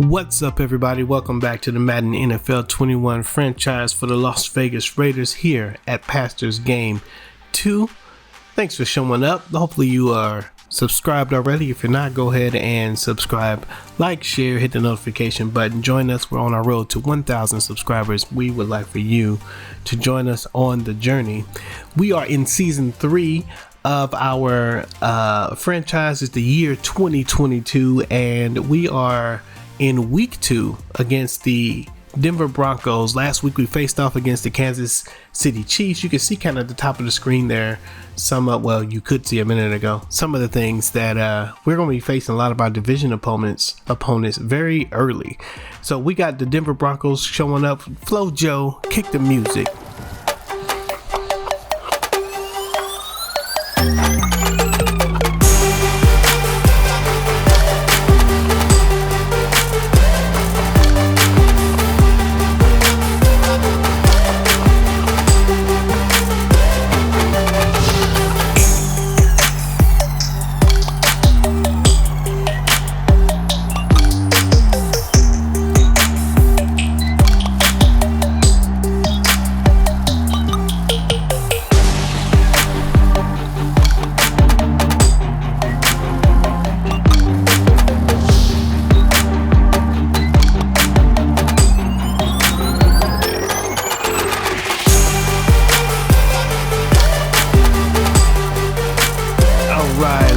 What's up, everybody? Welcome back to the Madden NFL 21 franchise for the Las Vegas Raiders here at Pastors Game 2. Thanks for showing up. Hopefully you are subscribed already. If you're not, go ahead and subscribe, like, share, hit the notification button. Join us. We're on our road to 1,000 subscribers. We would like for you to join us on the journey. We are in season 3 of our franchise. It's the year 2022, and we are in week 2 against the Denver Broncos. Last week we faced off against the Kansas City Chiefs. You can see kind of at the top of the screen there you could see a minute ago some of the things that we're going to be facing a lot of our division opponents very early. So we got the Denver Broncos showing up. Flo Joe, kick the music.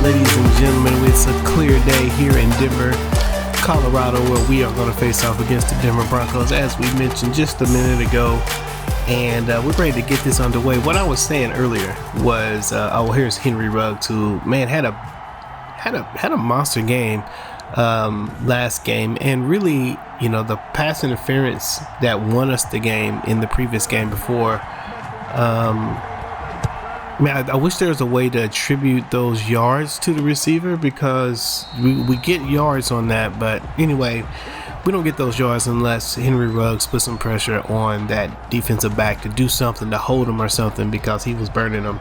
Ladies and gentlemen, it's a clear day here in Denver, Colorado, where we are going to face off against the Denver Broncos, as we mentioned just a minute ago, and we're ready to get this underway. What I was saying earlier was, here's Henry Ruggs, who, man, had a monster game last game, and really, the pass interference that won us the game in the previous game before. Man, I wish there was a way to attribute those yards to the receiver, because we get yards on that. But anyway, we don't get those yards unless Henry Ruggs put some pressure on that defensive back to do something, to hold him or something, because he was burning them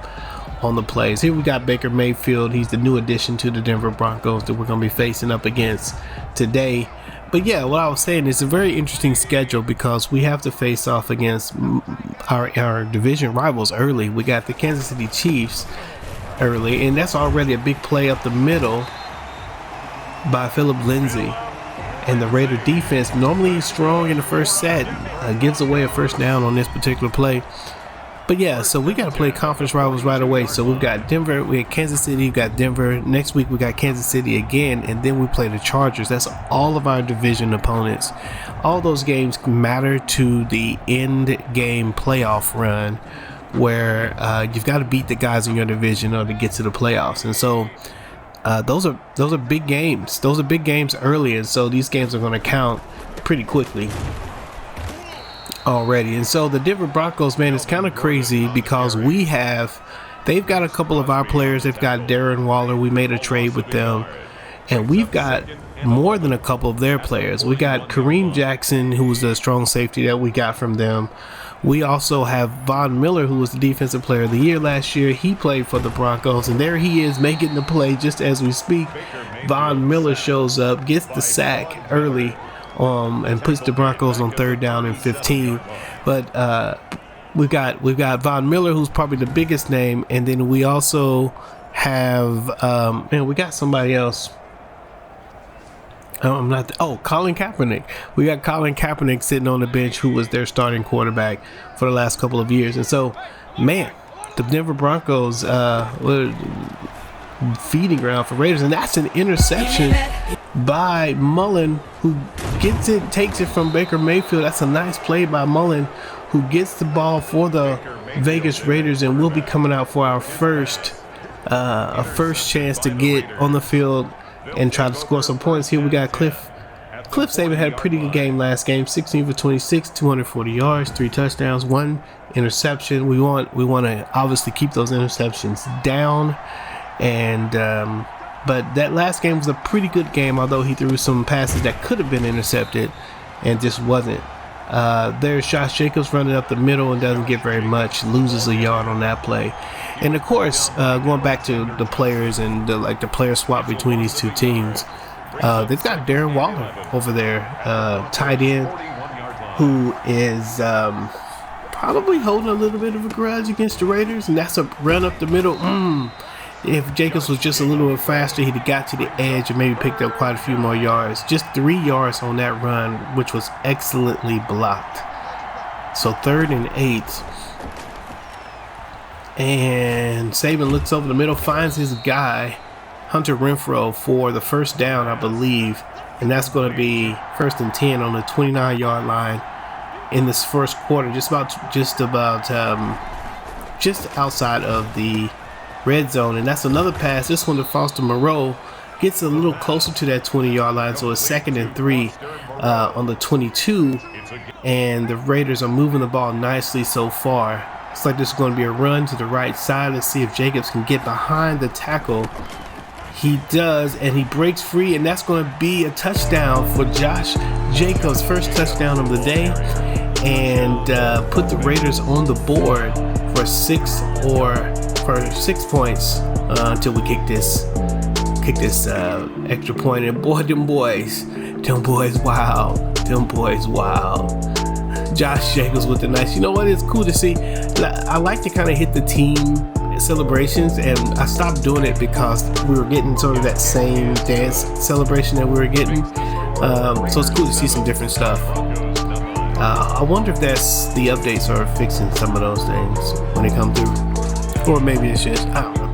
on the plays. Here we got Baker Mayfield. He's the new addition to the Denver Broncos that we're going to be facing up against today. But yeah, what I was saying is a very interesting schedule, because we have to face off against our division rivals early. We got the Kansas City Chiefs early, and that's already a big play up the middle by Phillip Lindsay. And the Raider defense, normally strong in the first set, gives away a first down on this particular play. But yeah, so we got to play conference rivals right away. So we've got Denver, we got Kansas City, we got Denver. Next week we got Kansas City again, and then we play the Chargers. That's all of our division opponents. All those games matter to the end game playoff run, where you've got to beat the guys in your division in order to get to the playoffs. And so those are big games. Those are big games early, and so these games are going to count pretty quickly already. And so the Denver Broncos, man, it's kind of crazy, because they've got a couple of our players. They've got Darren Waller. We made a trade with them, and we've got more than a couple of their players. We got Kareem Jackson, who was the strong safety that we got from them. We also have Von Miller, who was the defensive player of the year last year. He played for the Broncos, and there he is making the play just as we speak. Von Miller shows up, gets the sack early, and puts the Broncos on 3rd down and 15. But we've got Von Miller, who's probably the biggest name, and then we also have we got somebody else. Colin Kaepernick. We got Colin Kaepernick sitting on the bench, who was their starting quarterback for the last couple of years. And so, man, the Denver Broncos were feeding ground for Raiders, and that's an interception by Mullen, who gets it, takes it from Baker Mayfield. That's a nice play by Mullen, who gets the ball for the Vegas Raiders, and we'll be coming out for our first chance to get on the field and try to score some points. Here we got Cliff Saban. Had a pretty good game last game, 16 for 26, 240 yards, 3 touchdowns, 1 interception. We want to obviously keep those interceptions down, and but that last game was a pretty good game, although he threw some passes that could have been intercepted and just wasn't. There's Josh Jacobs running up the middle and doesn't get very much, loses a yard on that play. And of course, going back to the players and the player swap between these two teams, They've got Darren Waller over there, tight end, who is probably holding a little bit of a grudge against the Raiders, and that's a run up the middle. If Jacobs was just a little bit faster, he'd have got to the edge and maybe picked up quite a few more yards. Just 3 yards on that run, which was excellently blocked. So 3rd and 8. And Saban looks over the middle, finds his guy, Hunter Renfrow, for the first down, I believe. And that's going to be 1st and 10 on the 29-yard line in this first quarter, just outside of the red zone. And that's another pass, this one to Foster Moreau, gets a little closer to that 20-yard line, so it's 2nd and 3 on the 22, and the Raiders are moving the ball nicely so far. It's like this is going to be a run to the right side. Let's see if Jacobs can get behind the tackle. He does, and he breaks free, and that's going to be a touchdown for Josh Jacobs, first touchdown of the day, and put the Raiders on the board for 6 points until we kick this extra point. And boy, them boys, wow. Josh Jacobs with the nice. You know what? It's cool to see. I like to kind of hit the team celebrations, and I stopped doing it because we were getting sort of that same dance celebration that we were getting. So it's cool to see some different stuff. I wonder if that's the updates are fixing some of those things when they come through, or maybe it's just, I don't know.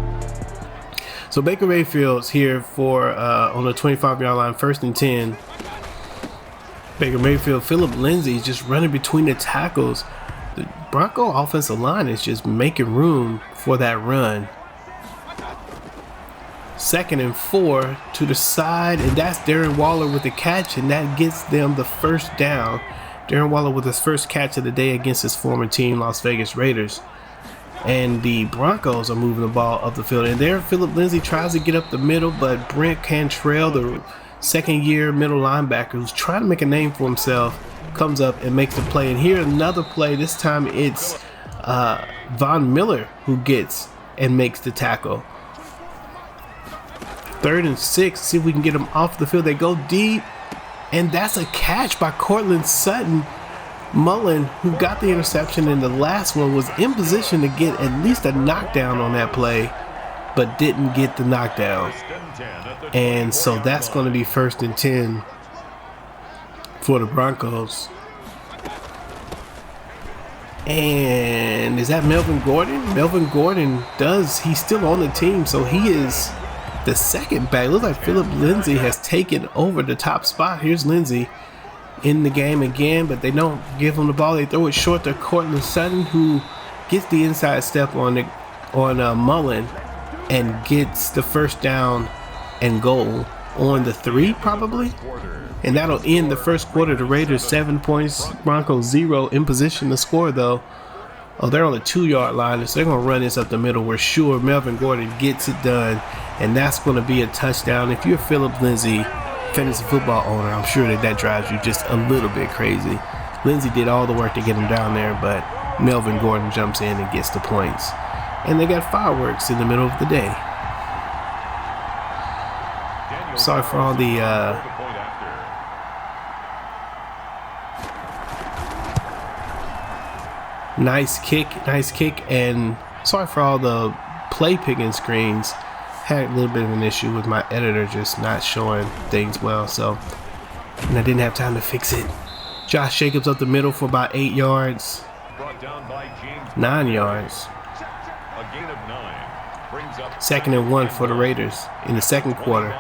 So Baker Mayfield's here for on the 25-yard line, 1st and 10. Baker Mayfield, Philip Lindsay just running between the tackles. The Bronco offensive line is just making room for that run. 2nd and 4 to the side, and that's Darren Waller with the catch, and that gets them the first down. Darren Waller with his first catch of the day against his former team, Las Vegas Raiders. And the Broncos are moving the ball up the field, and there Philip Lindsay tries to get up the middle, but Brent Cantrell, the second-year middle linebacker who's trying to make a name for himself, comes up and makes the play. And here another play. This time it's Von Miller who gets and makes the tackle. 3rd and 6. See if we can get them off the field. They go deep, and that's a catch by Cortland Sutton. Mullen, who got the interception in the last one, was in position to get at least a knockdown on that play, but didn't get the knockdown. And so that's going to be 1st and 10 for the Broncos. And is that Melvin Gordon? Melvin Gordon he's still on the team, so he is the second back. It looks like Philip Lindsay has taken over the top spot. Here's Lindsay in the game again, but they don't give him the ball. They throw it short to Cortland Sutton, who gets the inside step on Mullen and gets the first down and goal on the 3 probably. And that'll end the first quarter. The Raiders 7 points, Broncos 0, in position to score though. Oh, they're on the 2-yard line, so they're going to run this up the middle. We're sure Melvin Gordon gets it done, and that's going to be a touchdown. If you're Philip Lindsay, fantasy football owner, I'm sure that drives you just a little bit crazy. Lindsay did all the work to get him down there, but Melvin Gordon jumps in and gets the points. And they got fireworks in the middle of the day. Sorry for all the nice kick, and sorry for all the play picking screens. Had a little bit of an issue with my editor just not showing things well, and I didn't have time to fix it. Josh Jacobs up the middle for about 8 yards, 9 yards. 2nd and 1 for the Raiders in the second quarter.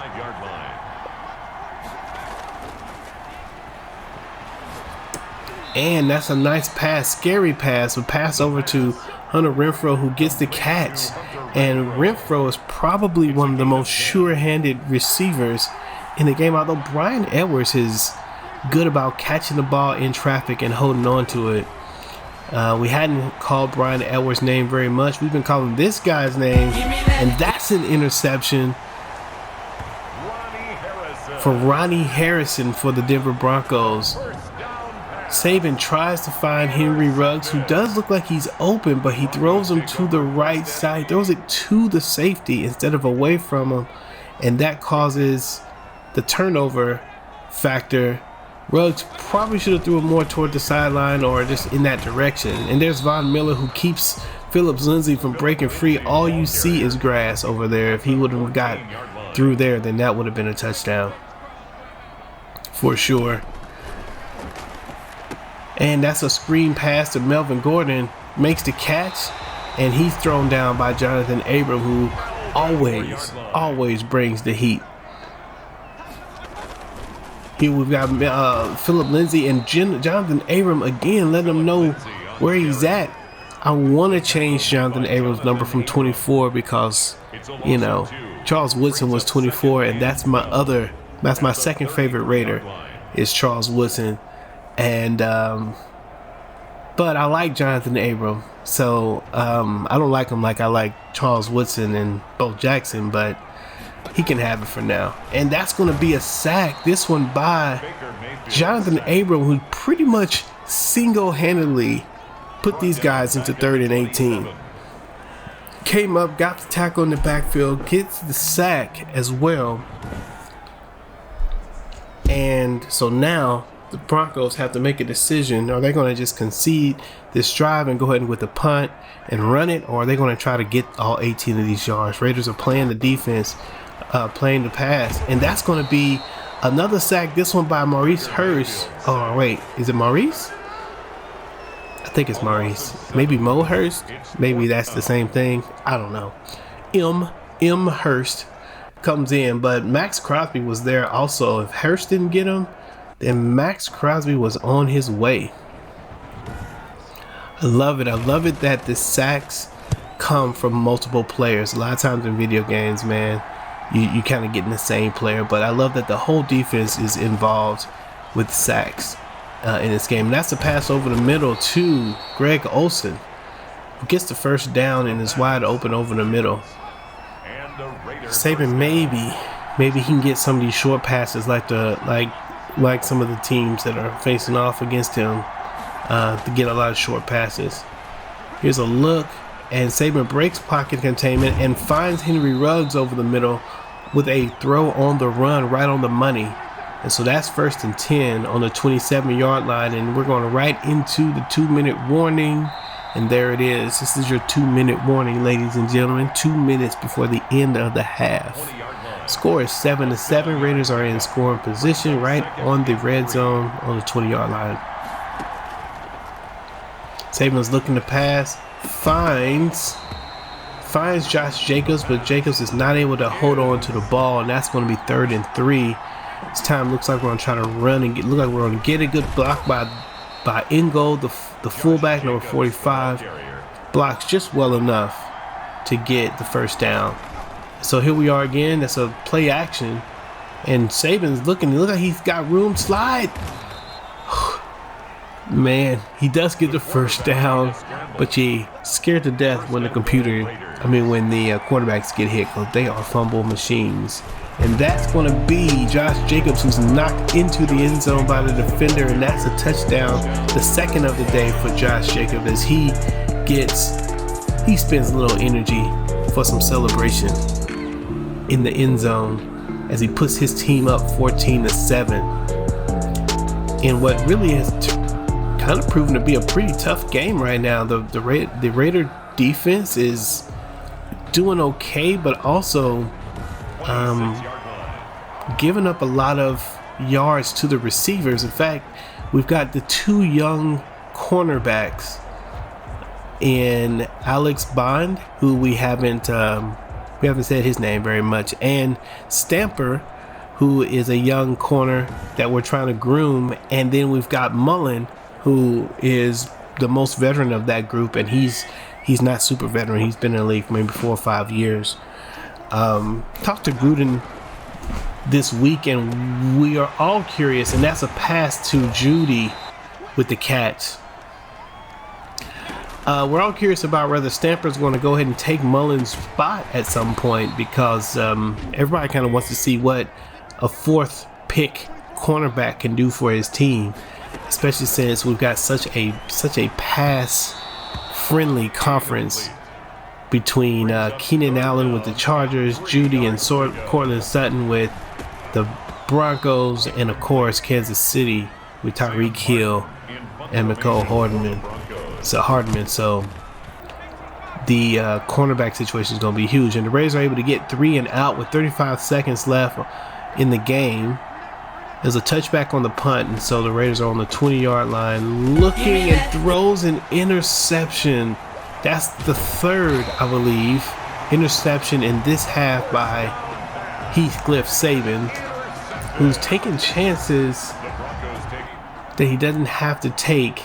And that's a nice pass, scary pass, a pass over to Hunter Renfrow, who gets the catch. And Renfrow is probably one of the most sure-handed receivers in the game, although Brian Edwards is good about catching the ball in traffic and holding on to it. We hadn't called Brian Edwards' name very much. We've been calling this guy's name, and that's an interception for Ronnie Harrison for the Denver Broncos. Saban tries to find Henry Ruggs, who does look like he's open, but he throws him to the right side, throws it to the safety instead of away from him, and that causes the turnover factor, Ruggs probably should have threw it more toward the sideline or just in that direction. And there's Von Miller, who keeps Phillips Lindsay from breaking free. All you see is grass over there. If he would have got through there, then that would have been a touchdown for sure. And that's a screen pass to Melvin Gordon, makes the catch, and he's thrown down by Jonathan Abram, who always brings the heat. Here we've got Philip Lindsay and Jonathan Abram again, letting him know where he's at. I want to change Jonathan Abram's number from 24 because, you know, Charles Woodson was 24, and that's my second favorite Raider is Charles Woodson. And but I like Jonathan Abram, so I don't like him like I like Charles Woodson and Bo Jackson, but he can have it for now. And that's going to be a sack, this one by Jonathan Abram, who pretty much single-handedly put these guys into 3rd and 18. Came up, got the tackle in the backfield, gets the sack as well. And so now the Broncos have to make a decision. Are they going to just concede this drive and go ahead and with the punt and run it, or are they going to try to get all 18 of these yards? Raiders are playing the defense, playing the pass, and that's going to be another sack, this one by Maurice Hurst. Oh wait, is it Maurice? I think it's Maurice. Maybe Mo Hurst. Maybe that's the same thing. I don't know. M. Hurst comes in, but Max Crosby was there also. If Hurst didn't get him, then Max Crosby was on his way. I love it. I love it that the sacks come from multiple players. A lot of times in video games, man, you kind of get in the same player, but I love that the whole defense is involved with sacks in this game. And that's a pass over the middle to Greg Olsen, who gets the first down and is wide open over the middle. Saban maybe he can get some of these short passes like some of the teams that are facing off against him to get a lot of short passes. Here's a look, and Saban breaks pocket containment and finds Henry Ruggs over the middle with a throw on the run right on the money. And so that's 1st and 10 on the 27-yard line, and we're going right into the 2-minute warning. And there it is. This is your 2-minute warning, ladies and gentlemen. 2 minutes before the end of the half. Score is 7-7. Raiders are in scoring position right on the red zone on the 20-yard line. Saban's looking to pass. Finds Josh Jacobs, but Jacobs is not able to hold on to the ball, and that's going to be 3rd and 3. This time looks like we're going to try to run and look like we're going to get a good block by Ingold, the fullback, number 45. Blocks just well enough to get the first down. So here we are again. That's a play action, and Saban's looking. Look like he's got room. Slide. Man, he does get the first down, but you scared to death when the quarterbacks get hit, because they are fumble machines. And that's going to be Josh Jacobs, who's knocked into the end zone by the defender, and that's a touchdown, the second of the day for Josh Jacobs, as he spends a little energy for some celebration in the end zone as he puts his team up 14-7 in what really has kind of proven to be a pretty tough game right now. The Raider defense is doing okay, but also giving up a lot of yards to the receivers. In fact, we've got the 2 young cornerbacks in Alex Bond, who we haven't said his name very much, and Stamper, who is a young corner that we're trying to groom, and then we've got Mullen, who is the most veteran of that group, and he's not super veteran. He's been in the league for maybe 4 or 5 years. Talked to Gruden this week, and we are all curious, and that's a pass to Judy with the catch. We're all curious about whether Stamper's going to go ahead and take Mullen's spot at some point, because everybody kind of wants to see what a 4th pick cornerback can do for his team, especially since we've got such a pass-friendly conference between Keenan Allen with the Chargers, Judy and Cortland Sutton with the Broncos, and of course Kansas City with Tyreek Hill and McCole Hardman. So the cornerback situation is going to be huge, and the Raiders are able to get 3 and out with 35 seconds left in the game. There's a touchback on the punt, and so the Raiders are on the 20-yard line, looking, and throws an interception. That's the third, I believe, interception in this half by Heathcliff Saban, who's taking chances that he doesn't have to take.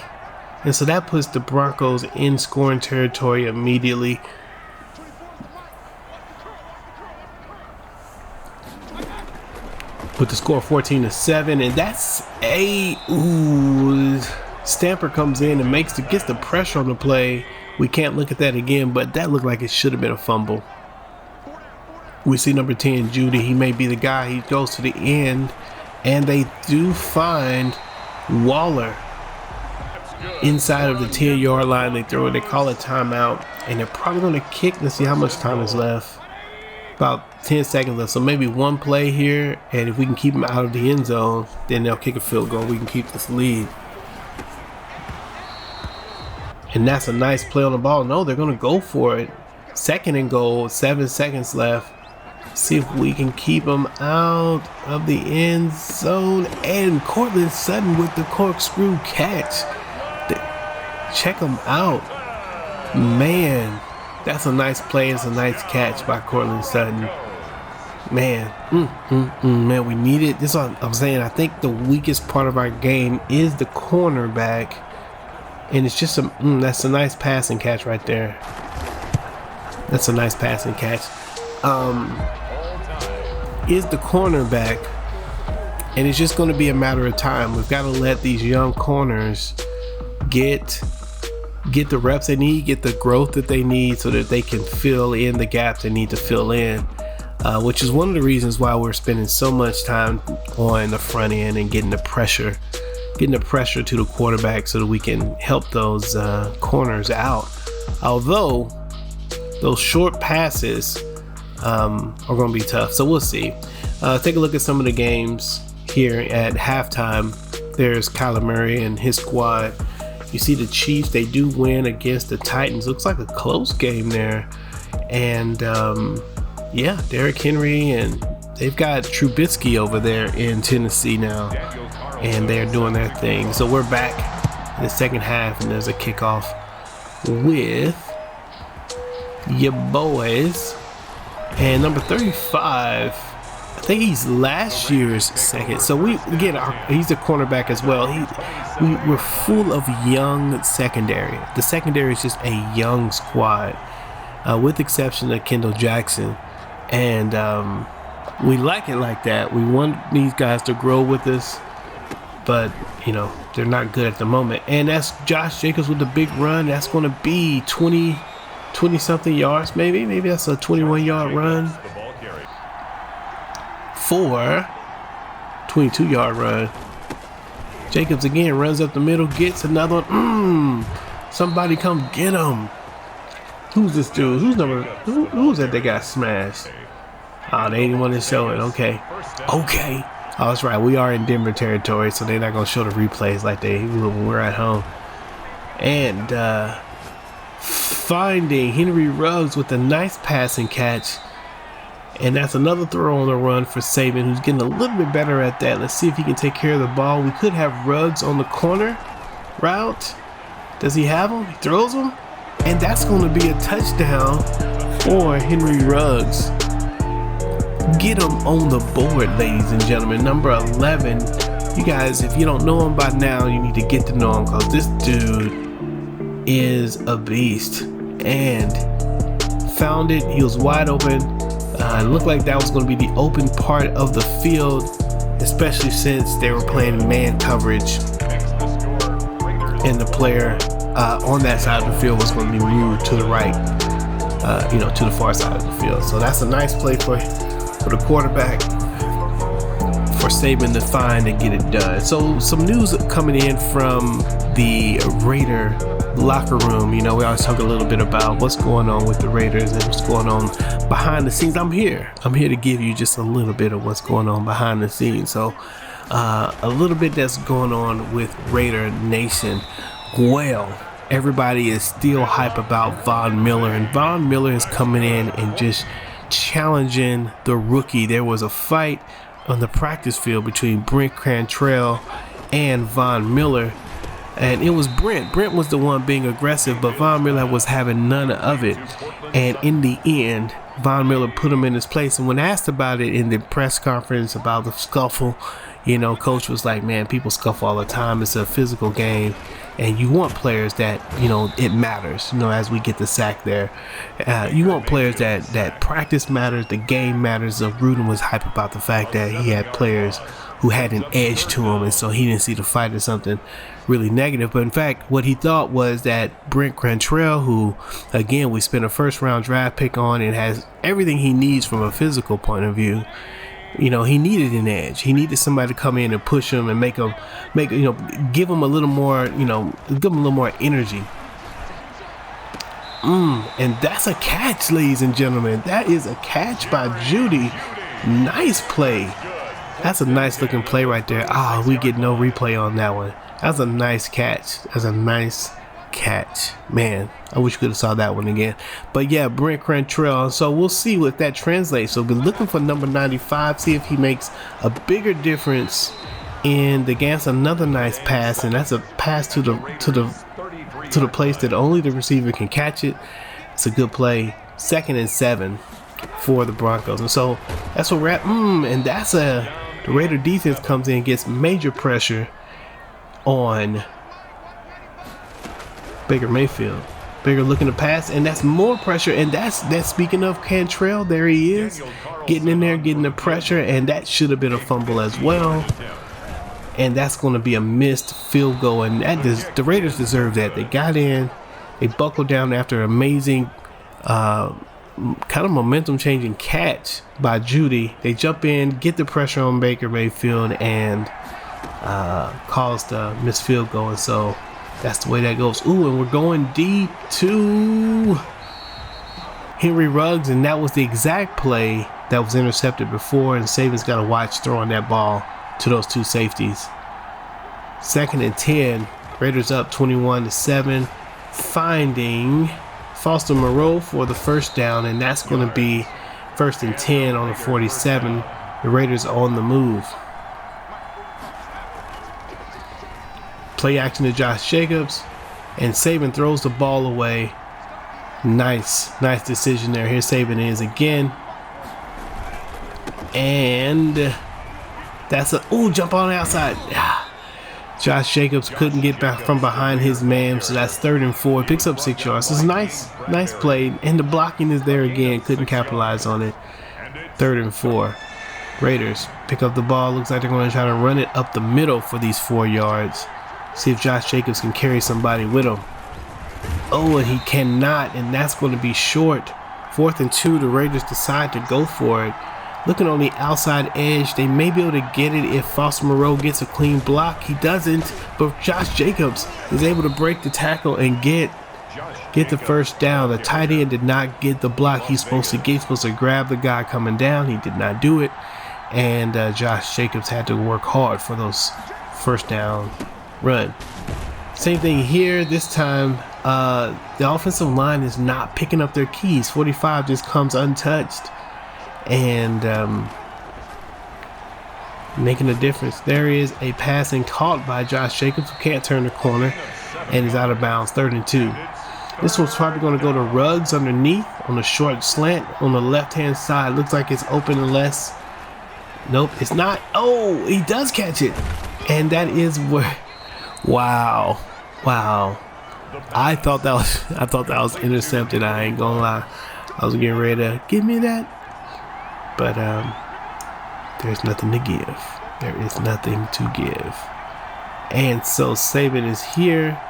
And so that puts the Broncos in scoring territory immediately. With the score 14-7, and that's Stamper comes in and gets the pressure on the play. We can't look at that again, but that looked like it should have been a fumble. We see number 10, Judy. He may be the guy. He goes to the end, and they do find Waller inside of the 10-yard line. They call a timeout, and they're probably going to kick. Let's see how much time is left. About 10 seconds left, so maybe one play here, and if we can keep them out of the end zone, then they'll kick a field goal. We can keep this lead. And that's a nice play on the ball. No, they're going to go for it. 2nd and goal, 7 seconds left. See if we can keep them out of the end zone. And Cortland Sutton with the corkscrew catch. Check them out. Man, that's a nice play. It's a nice catch by Cortland Sutton. Man, man, we need it. This is what I'm saying. I think the weakest part of our game is the cornerback. And it's just that's a nice passing catch right there. That's a nice passing catch. Is the cornerback, and it's just going to be a matter of time. We've got to let these young corners get the reps they need, get the growth that they need, so that they can fill in the gaps they need to fill in. Which is one of the reasons why we're spending so much time on the front end and getting the pressure to the quarterback so that we can help those corners out. Although those short passes are going to be tough, so we'll see. Take a look at some of the games here at halftime. There's Kyler Murray and his squad. You see the Chiefs, they do win against the Titans. Looks like a close game there. And yeah, Derrick Henry, and they've got Trubisky over there in Tennessee now, and they're doing their thing. So we're back in the second half, and there's a kickoff with your boys. And number 35, I think he's last year's second. So he's a cornerback as well. We're full of young secondary. The secondary is just a young squad, with the exception of Kendall Jackson. And we like it like that. We want these guys to grow with us, but they're not good at the moment. And that's Josh Jacobs with the big run. That's going to be 20 something yards, maybe that's a 21-yard run for 22-yard run. Jacobs again runs up the middle, gets another one. Somebody come get him. Who's this dude? Who's that got smashed? Oh, they ain't want to show it. Okay. Oh, that's right. We are in Denver territory, so they're not going to show the replays like we're at home. And finding Henry Ruggs with a nice passing catch. And that's another throw on the run for Saban, who's getting a little bit better at that. Let's see if he can take care of the ball. We could have Ruggs on the corner route. Does he have him? He throws him. And that's going to be a touchdown for Henry Ruggs. Get him on the board, ladies and gentlemen. Number 11. You guys, if you don't know him by now, you need to get to know him, because this dude is a beast. And found it. He was wide open. It looked like that was going to be the open part of the field, especially since they were playing man coverage, and the player on that side of the field was going to be moved to the right, to the far side of the field. So that's a nice play for the quarterback, for Saban to find and get it done. So some news coming in from the Raider locker room. You know, we always talk a little bit about what's going on with the Raiders and what's going on behind the scenes. I'm here to give you just a little bit of what's going on behind the scenes. So a little bit that's going on with Raider Nation. Well, everybody is still hype about Von Miller, and Von Miller is coming in and just challenging the rookie. There was a fight on the practice field between Brent Cantrell and Von Miller, and it was Brent was the one being aggressive, but Von Miller was having none of it. And in the end, Von Miller put him in his place. And when asked about it in the press conference about the scuffle, you know, coach was like, man, people scuffle all the time. It's a physical game, and you want players that, you know, it matters, you know, as we get the sack there. You want players that practice matters, the game matters. So Gruden was hype about the fact that he had players who had an edge to him, and so he didn't see the fight as something really negative. But in fact, what he thought was that Brent Cantrell, who, again, we spent a first-round draft pick on and has everything he needs from a physical point of view, you know, he needed an edge. He needed somebody to come in and push him and give him a little more, you know, give him a little more energy. And that's a catch, ladies and gentlemen. That is a catch by Judy. Nice play. That's a nice looking play right there. We get no replay on that one. That's a nice catch. That's a nice catch. Man, I wish you could have saw that one again. But yeah, Brent Cantrell. So we'll see what that translates. So we're looking for number 95. See if he makes a bigger difference in the game. That's another nice pass, and that's a pass to the place that only the receiver can catch it. It's a good play. 2nd and 7 for the Broncos. And so that's what we're at. And that's the Raider defense comes in, gets major pressure on Baker Mayfield. Baker looking to pass, and that's more pressure. And that's speaking of Cantrell, there he is, getting in there, getting the pressure, and that should have been a fumble as well. And that's going to be a missed field goal, and the Raiders deserve that. They got in, they buckled down after an amazing kind of momentum changing catch by Judy. They jump in, get the pressure on Baker Mayfield, and cause the missed field goal. And so that's the way that goes. And we're going deep to Henry Ruggs, and that was the exact play that was intercepted before, and Saban's got to watch throwing that ball to those two safeties. 2nd and 10, Raiders up 21-7, finding Foster Moreau for the first down, and that's going to be 1st and 10 on the 47. The Raiders on the move. Play action to Josh Jacobs, and Saban throws the ball away. Nice decision there. Here Saban is again, and that's jump on the outside. Josh Jacobs couldn't get back from behind his man, so that's 3rd and 4. Picks up 6 yards. It's nice play, and the blocking is there again. Couldn't capitalize on it. 3rd and 4. Raiders pick up the ball. Looks like they're going to try to run it up the middle for these 4 yards. See if Josh Jacobs can carry somebody with him. And he cannot, and that's going to be short. 4th and 2. The Raiders decide to go for it. Looking on the outside edge, they may be able to get it if Foster Moreau gets a clean block. He doesn't, but Josh Jacobs is able to break the tackle and get the first down. The tight end did not get the block he's supposed to get. He's supposed to grab the guy coming down. He did not do it, and Josh Jacobs had to work hard for those first down run. Same thing here. This time, the offensive line is not picking up their keys. 45 just comes untouched. And making a difference. There is a passing caught by Josh Jacobs, who can't turn the corner and is out of bounds. 3rd and 2. This one's probably going to go to Ruggs underneath on a short slant on the left-hand side. Looks like it's open unless... Nope, it's not. He does catch it. And that is where... Wow. I thought that was intercepted. I ain't gonna lie. I was getting ready to give me that. But there's nothing to give. There is nothing to give. And so Saban is here.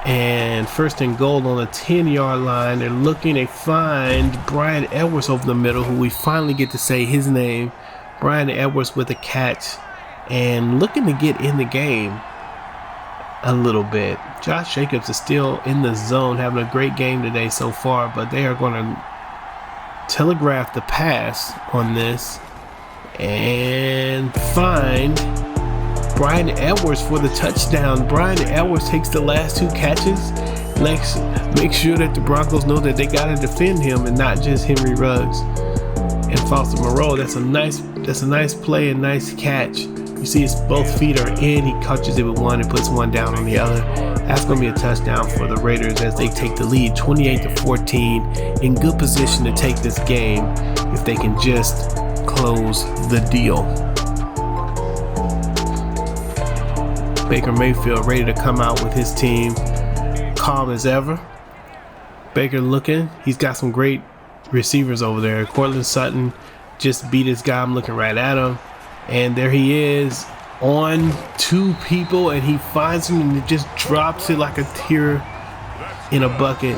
And 1st and goal on the 10-yard line. They're looking. They find Brian Edwards over the middle, who we finally get to say his name. Brian Edwards with a catch. And looking to get in the game. a little bit. Josh Jacobs is still in the zone, having a great game today so far, but they are going to telegraph the pass on this and find Bryan Edwards for the touchdown. Bryan Edwards takes the last 2 catches. Make sure that the Broncos know that they got to defend him and not just Henry Ruggs and Foster Moreau. That's a nice play and nice catch. You see his both feet are in. He catches it with one and puts one down on the other. That's going to be a touchdown for the Raiders as they take the lead 28-14, in good position to take this game if they can just close the deal. Baker Mayfield ready to come out with his team, calm as ever. Baker looking, he's got some great receivers over there. Cortland Sutton just beat his guy. I'm looking right at him, and there he is on 2 people, and he finds him and it just drops it like a tear in a bucket.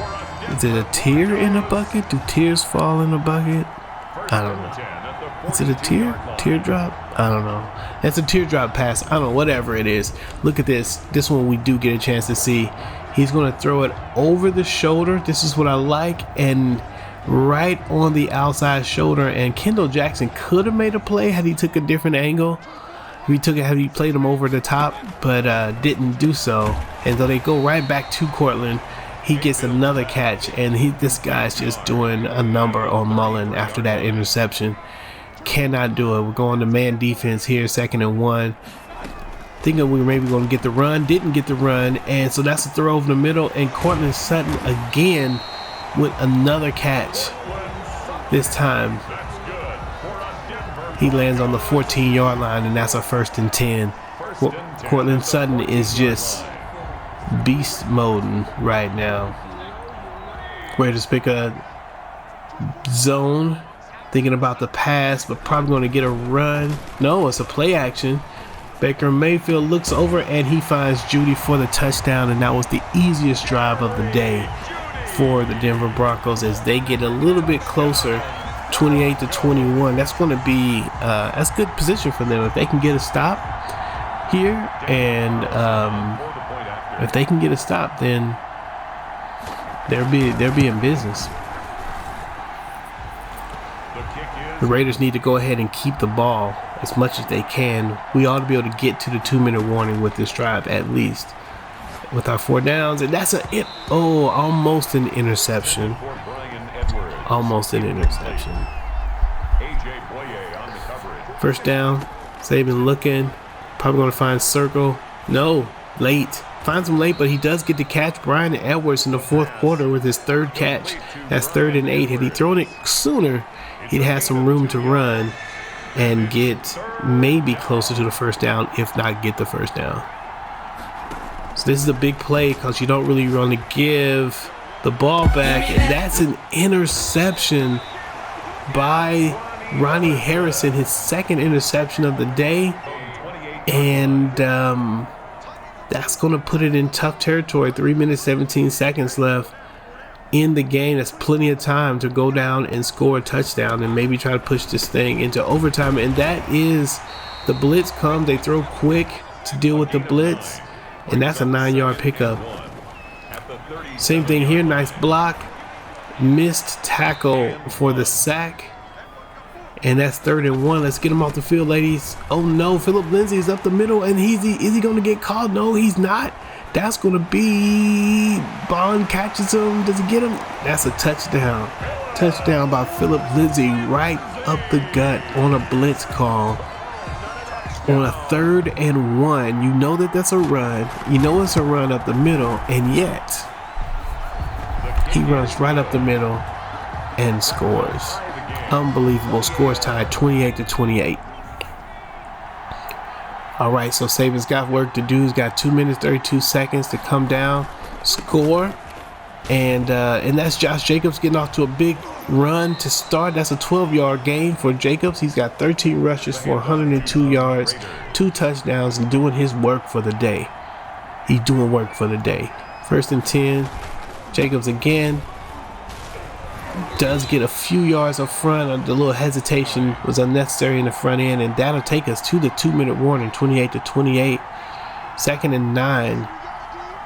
Is it a tear in a bucket? Do tears fall in a bucket? I don't know. Is it a teardrop? I don't know. That's a teardrop pass. I don't know, whatever it is. Look at this. This one we do get a chance to see. He's going to throw it over the shoulder. This is what I like. And right on the outside shoulder. And Kendall Jackson could have made a play had he took a different angle. Had he played him over the top, but didn't do so. And so they go right back to Cortland. He gets another catch, and this guy's just doing a number on Mullen after that interception. Cannot do it. We're going to man defense here, 2nd and 1. Thinking we were maybe going to get the run. Didn't get the run, and so that's a throw over the middle. And Cortland Sutton again with another catch. This time he lands on the 14-yard line, and that's a 1st and 10. Cortland Sutton is just beast moding right now. Raiders pick a zone, thinking about the pass, but probably going to get a run. No, it's a play action. Baker Mayfield looks over and he finds Judy for the touchdown, and that was the easiest drive of the day for the Denver Broncos as they get a little bit closer, 28-21. That's going to be that's good position for them if they can get a stop here, and if they can get a stop, then they'll be in business. The Raiders need to go ahead and keep the ball as much as they can. We ought to be able to get to the 2-minute warning with this drive at least. With our 4 downs, and that's almost an interception. Almost an interception. 1st down. Saban looking. Probably going to find circle. No, late. Finds him late, but he does get to catch Bryan Edwards in the 4th quarter with his 3rd catch. That's 3rd and 8. Had he thrown it sooner, he'd have some room to run and get maybe closer to the 1st down, if not get the 1st down. So this is a big play because you don't really want to give the ball back, and that's an interception by Ronnie Harrison, his 2nd interception of the day, and that's going to put it in tough territory. 3 minutes 17 seconds left in the game. That's plenty of time to go down and score a touchdown and maybe try to push this thing into overtime. And that is, the blitz comes. They throw quick to deal with the blitz, and that's a 9-yard pickup. Same thing here. Nice block. Missed tackle for the sack. And that's 3rd and 1. Let's get him off the field, ladies. Oh no, Phillip Lindsay's up the middle, and is he going to get called? No, he's not. That's going to be, Bond catches him. Does he get him? That's a touchdown. Touchdown by Phillip Lindsay right up the gut on a blitz call. On a 3rd and 1. You know that's a run. You know it's a run up the middle, and yet he runs right up the middle and scores. Unbelievable. Scores tied 28-28. All right, so Saban's got work to do. He's got 2 minutes 32 seconds to come down, score, and that's Josh Jacobs getting off to a big run to start. That's a 12-yard gain for Jacobs. He's got 13 rushes for 102 yards, 2 touchdowns, and doing his work for the day. He's doing work for the day. 1st and 10. Jacobs again. Does get a few yards up front. The little hesitation was unnecessary in the front end, and that'll take us to the 2-minute warning, 28-28. 2nd and 9.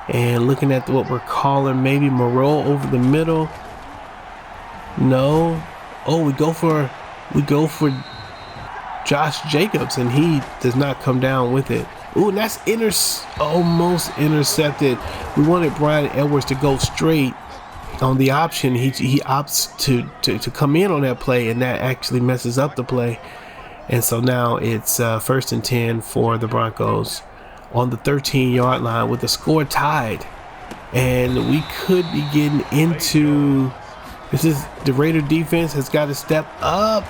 And looking at what we're calling, maybe Moreau over the middle. No. Oh, we go for Josh Jacobs, and he does not come down with it. Ooh, and that's almost intercepted. We wanted Bryan Edwards to go straight on the option. He opts to come in on that play, and that actually messes up the play. And so now it's 1st and 10 for the Broncos on the 13-yard line with the score tied. And we could be getting into the Raider defense has got to step up,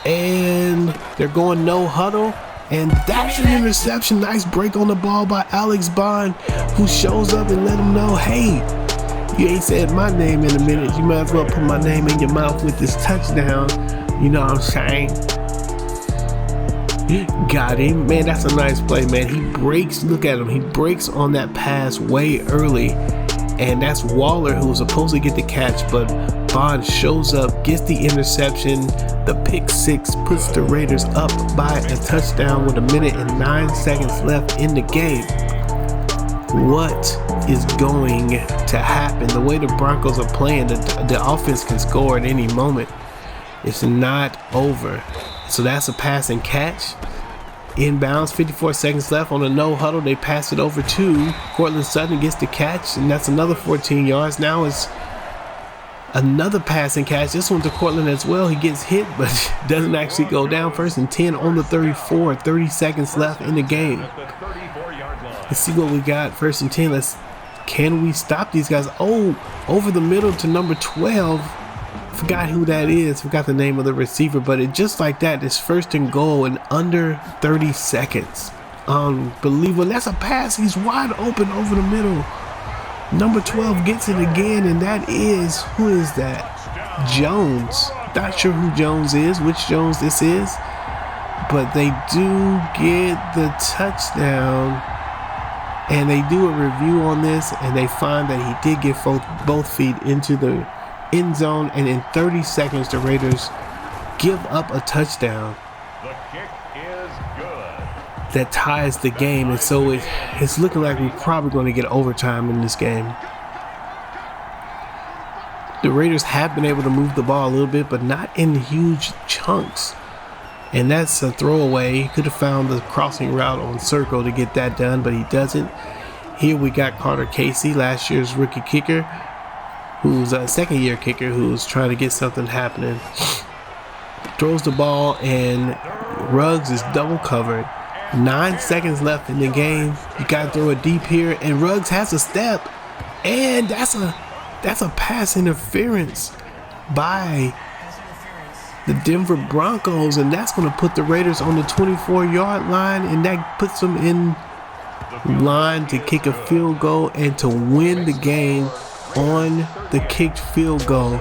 and they're going no huddle. And that's an interception. Nice break on the ball by Alex Bond, who shows up and let him know, hey, you ain't said my name in a minute. You might as well put my name in your mouth with this touchdown. You know what I'm saying? Got him. Man, that's a nice play, man. He breaks. Look at him. He breaks on that pass way early. And that's Waller, who was supposed to get the catch, but Bond shows up, gets the interception. The pick six puts the Raiders up by a touchdown with 1 minute and 9 seconds left in the game. What is going to happen? The way the Broncos are playing, the offense can score at any moment. It's not over. So that's a pass and catch. Inbounds, 54 seconds left on a no huddle. They pass it over to Cortland Sutton, gets the catch, and that's another 14 yards. Now it's another pass and catch. This one to Cortland as well. He gets hit, but doesn't actually go down. 1st and 10 on the 34. 30 seconds left in the game. Let's see what we got. 1st and 10. Can we stop these guys? Oh, over the middle to number 12. Forgot who that is. Forgot the name of the receiver, but it just like that. It's 1st and goal in under 30 seconds. Unbelievable. That's a pass. He's wide open over the middle. Number 12 gets it again, and that is, who is that? Jones. Not sure who Jones is, which Jones this is, but they do get the touchdown. And they do a review on this, and they find that he did get both feet into the end zone, and in 30 seconds the Raiders give up a touchdown. The kick is good. That ties the game, and so it's looking like we're probably going to get overtime in this game. The Raiders have been able to move the ball a little bit, but not in huge chunks, and that's a throwaway. He could have found the crossing route on circle to get that done, but he doesn't. Here we got Carter Casey, last year's rookie kicker, who's a 2nd-year kicker, who's trying to get something happening. Throws the ball, and Ruggs is double covered. 9 seconds left in the game. You got to throw it deep here, and Ruggs has a step, and that's a pass interference by the Denver Broncos, and that's going to put the Raiders on the 24-yard line, and that puts them in line to kick a field goal and to win the game on the kicked field goal.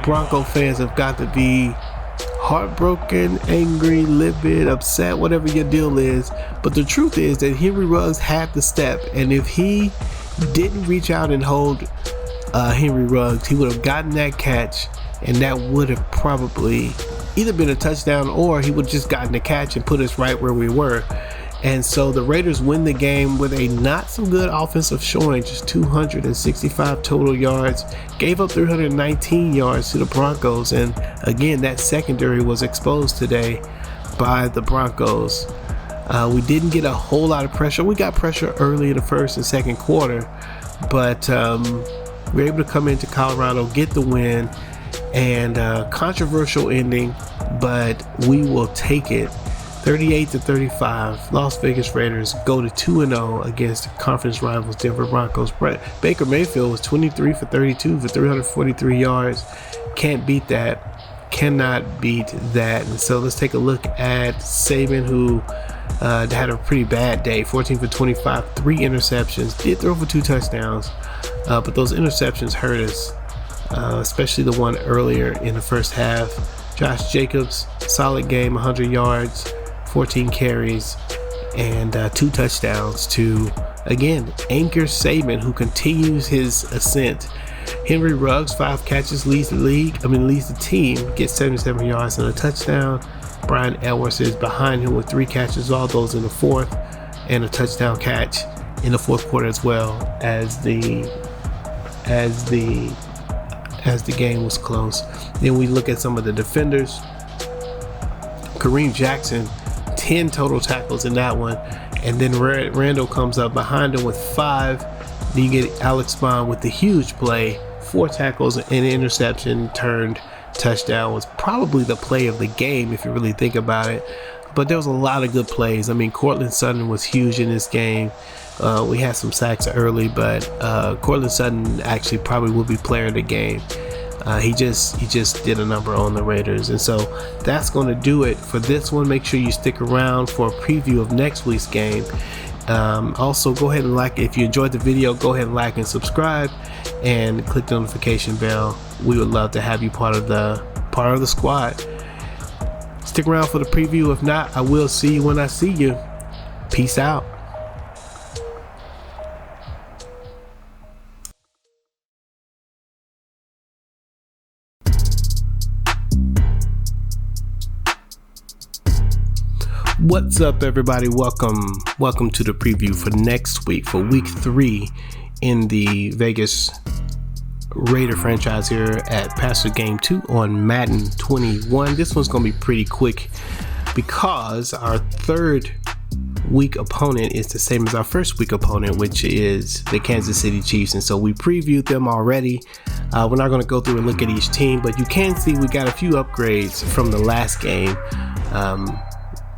Bronco fans have got to be heartbroken, angry, livid, upset, whatever your deal is. But the truth is that Henry Ruggs had the step, and if he didn't reach out and hold Henry Ruggs, he would have gotten that catch, and that would have probably either been a touchdown, or he would have just gotten the catch and put us right where we were. And so the Raiders win the game with a not so good offensive showing, just 265 total yards, gave up 319 yards to the Broncos. And again, that secondary was exposed today by the Broncos. We didn't get a whole lot of pressure. We got pressure early in the 1st and 2nd quarter, but we were able to come into Colorado, get the win, and controversial ending, but we will take it. 38-35, Las Vegas Raiders go to 2-0 against the conference rivals Denver Broncos. Baker Mayfield was 23 for 32 for 343 yards. Can't beat that. Cannot beat that. And so let's take a look at Saban, who had a pretty bad day. 14 for 25, 3 interceptions. Did throw for 2 touchdowns, but those interceptions hurt us, especially the one earlier in the first half. Josh Jacobs, solid game, 100 yards. 14 carries, and 2 touchdowns to, again, anchor Saban, who continues his ascent. Henry Ruggs, 5 catches, leads the team, gets 77 yards and a touchdown. Bryan Edwards is behind him with 3 catches, all those in the 4th, and a touchdown catch. in the fourth quarter as well as the game was close. Then we look at some of the defenders. Kareem Jackson, 10 total tackles in that one, and then Randall comes up behind him with 5. Then you get Alex Bond with the huge play, 4 tackles and an interception turned touchdown. Was probably the play of the game if you really think about it. But there was a lot of good plays. I mean, Cortland Sutton was huge in this game. We had some sacks early, but Cortland Sutton actually probably will be player of the game. He just did a number on the Raiders. And so that's going to do it for this one. Make sure you stick around for a preview of next week's game. Also, go ahead and like. If you enjoyed the video, go ahead and like and subscribe and click the notification bell. We would love to have you part of the squad. Stick around for the preview. If not, I will see you when I see you. Peace out. What's up, everybody? Welcome to the preview for next week, for week 3 in the Vegas Raider franchise here at Passer Game 2 on Madden 21. This one's going to be pretty quick because our third week opponent is the same as our first week opponent, which is the Kansas City Chiefs. And so we previewed them already. We're not going to go through and look at each team, but you can see we got a few upgrades from the last game.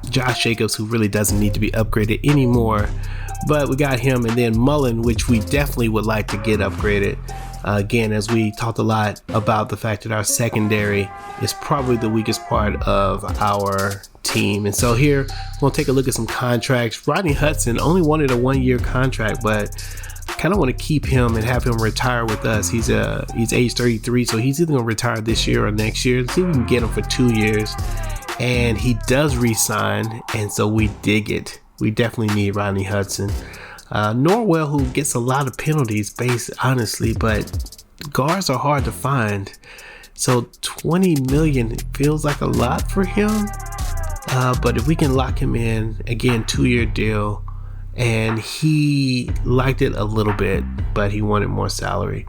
Josh Jacobs, who really doesn't need to be upgraded anymore, but we got him, and then Mullen, which we definitely would like to get upgraded. Again, as we talked a lot about the fact that our secondary is probably the weakest part of our team. And so here we'll take a look at some contracts. Rodney Hudson only wanted a 1-year contract, but I kind of want to keep him and have him retire with us. He's age 33, so he's either going to retire this year or next year. Let's see if we can get him for 2 years. And he does re-sign, and so we dig it. We definitely need Rodney Hudson. Norwell, who gets a lot of penalties, honestly, but guards are hard to find. So $20 million feels like a lot for him. But if we can lock him in, again, 2-year deal, and he liked it a little bit, but he wanted more salary.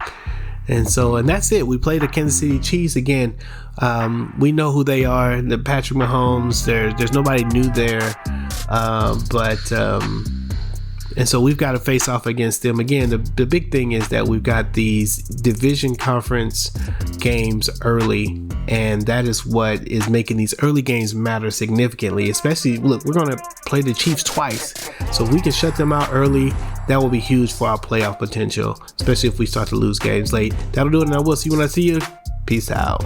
And that's it. We played the Kansas City Chiefs again. We know who they are. The Patrick Mahomes. There's nobody new there. And so we've got to face off against them again. The big thing is that we've got these division conference games early, and that is what is making these early games matter significantly. Especially, look, we're going to play the Chiefs twice, so if we can shut them out early, that will be huge for our playoff potential, especially if we start to lose games late. That'll do it, and I will see you when I see you. Peace out.